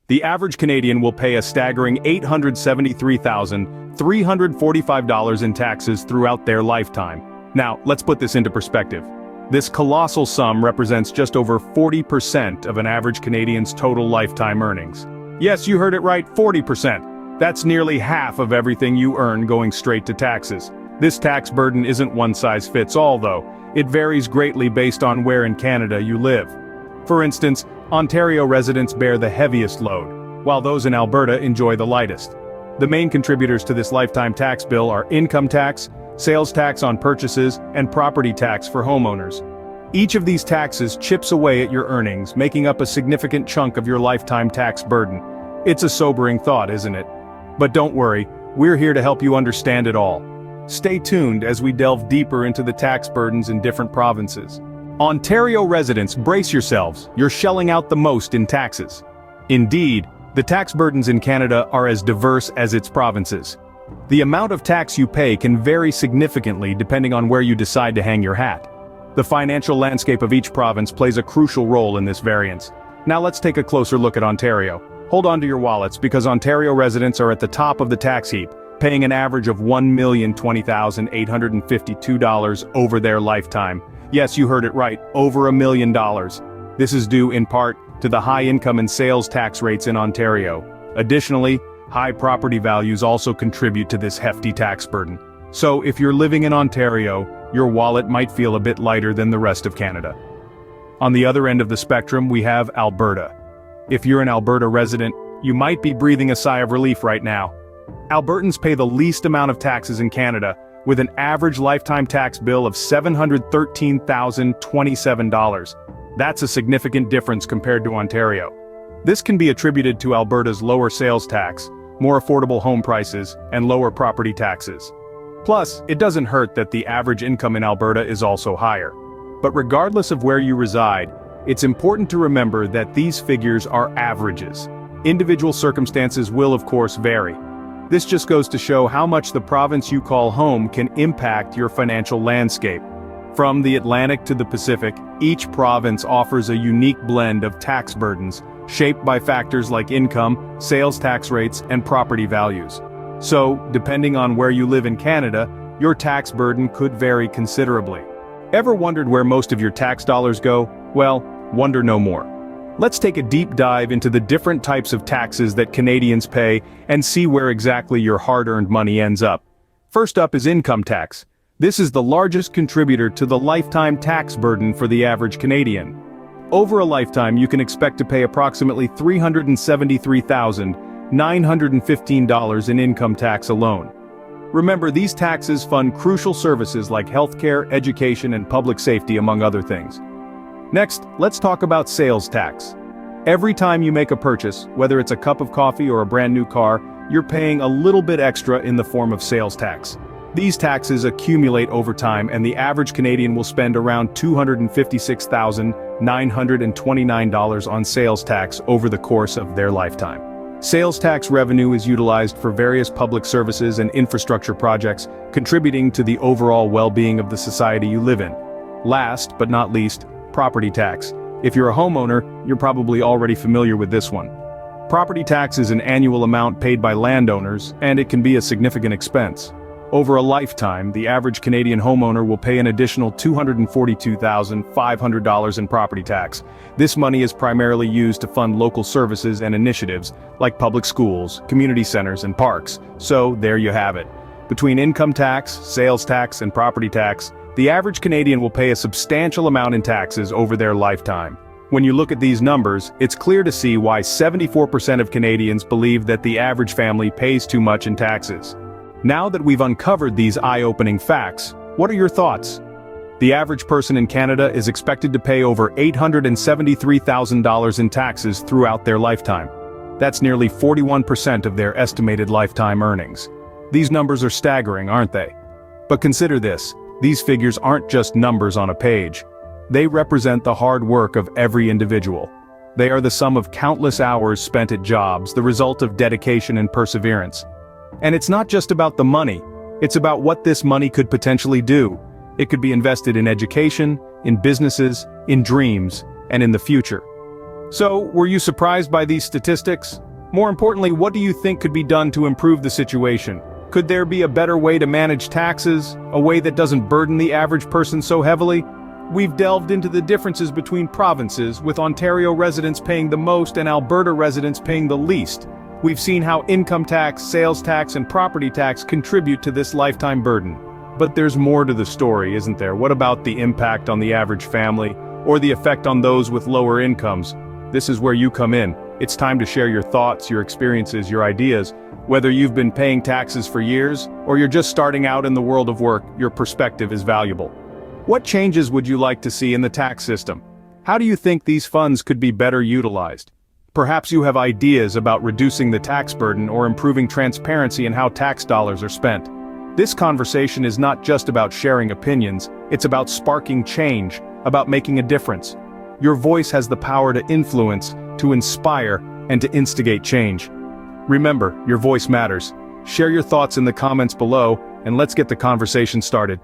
The average Canadian will pay a staggering $873,345 in taxes throughout their lifetime. Now, let's put this into perspective. This colossal sum represents just over 40% of an average Canadian's total lifetime earnings. Yes, you heard it right, 40%. That's nearly half of everything you earn going straight to taxes. This tax burden isn't one size fits all though. It varies greatly based on where in Canada you live. For instance, Ontario residents bear the heaviest load, while those in Alberta enjoy the lightest. The main contributors to this lifetime tax bill are income tax, sales tax on purchases, and property tax for homeowners. Each of these taxes chips away at your earnings, making up a significant chunk of your lifetime tax burden. It's a sobering thought, isn't it? But don't worry, we're here to help you understand it all. Stay tuned as we delve deeper into the tax burdens in different provinces. Ontario residents, brace yourselves, you're shelling out the most in taxes. Indeed, the tax burdens in Canada are as diverse as its provinces. The amount of tax you pay can vary significantly depending on where you decide to hang your hat. The financial landscape of each province plays a crucial role in this variance. Now let's take a closer look at Ontario. Hold on to your wallets because Ontario residents are at the top of the tax heap, paying an average of $1,020,852 over their lifetime. Yes, you heard it right, over $1 million. This is due in part to the high income and sales tax rates in Ontario. Additionally, high property values also contribute to this hefty tax burden. So if you're living in Ontario, your wallet might feel a bit lighter than the rest of Canada. On the other end of the spectrum, we have Alberta. If you're an Alberta resident, you might be breathing a sigh of relief right now. Albertans pay the least amount of taxes in Canada, with an average lifetime tax bill of $713,027. That's a significant difference compared to Ontario. This can be attributed to Alberta's lower sales tax, more affordable home prices, and lower property taxes. Plus, it doesn't hurt that the average income in Alberta is also higher. But regardless of where you reside, it's important to remember that these figures are averages. Individual circumstances will of course vary. This just goes to show how much the province you call home can impact your financial landscape. From the Atlantic to the Pacific, each province offers a unique blend of tax burdens, shaped by factors like income, sales tax rates, and property values. So, depending on where you live in Canada, your tax burden could vary considerably. Ever wondered where most of your tax dollars go? Well, wonder no more. Let's take a deep dive into the different types of taxes that Canadians pay and see where exactly your hard-earned money ends up. First up is income tax. This is the largest contributor to the lifetime tax burden for the average Canadian. Over a lifetime, you can expect to pay approximately $373,915 in income tax alone. Remember, these taxes fund crucial services like healthcare, education, and public safety, among other things. Next, let's talk about sales tax. Every time you make a purchase, whether it's a cup of coffee or a brand new car, you're paying a little bit extra in the form of sales tax. These taxes accumulate over time, and the average Canadian will spend around $256,929 on sales tax over the course of their lifetime. Sales tax revenue is utilized for various public services and infrastructure projects, contributing to the overall well-being of the society you live in. Last but not least, property tax. If you're a homeowner, you're probably already familiar with this one. Property tax is an annual amount paid by landowners, and it can be a significant expense. Over a lifetime, the average Canadian homeowner will pay an additional $242,500 in property tax. This money is primarily used to fund local services and initiatives, like public schools, community centers, and parks. So, there you have it. Between income tax, sales tax, and property tax, the average Canadian will pay a substantial amount in taxes over their lifetime. When you look at these numbers, it's clear to see why 74% of Canadians believe that the average family pays too much in taxes. Now that we've uncovered these eye-opening facts, what are your thoughts? The average person in Canada is expected to pay over $873,000 in taxes throughout their lifetime. That's nearly 41% of their estimated lifetime earnings. These numbers are staggering, aren't they? But consider this. These figures aren't just numbers on a page. They represent the hard work of every individual. They are the sum of countless hours spent at jobs, the result of dedication and perseverance. And it's not just about the money, it's about what this money could potentially do. It could be invested in education, in businesses, in dreams, and in the future. So, were you surprised by these statistics? More importantly, what do you think could be done to improve the situation? Could there be a better way to manage taxes, a way that doesn't burden the average person so heavily? We've delved into the differences between provinces, with Ontario residents paying the most and Alberta residents paying the least. We've seen how income tax, sales tax, and property tax contribute to this lifetime burden. But there's more to the story, isn't there? What about the impact on the average family, or the effect on those with lower incomes? This is where you come in. It's time to share your thoughts, your experiences, your ideas. Whether you've been paying taxes for years, or you're just starting out in the world of work, your perspective is valuable. What changes would you like to see in the tax system? How do you think these funds could be better utilized? Perhaps you have ideas about reducing the tax burden or improving transparency in how tax dollars are spent. This conversation is not just about sharing opinions, it's about sparking change, about making a difference. Your voice has the power to influence, to inspire, and to instigate change. Remember, your voice matters. Share your thoughts in the comments below, and let's get the conversation started.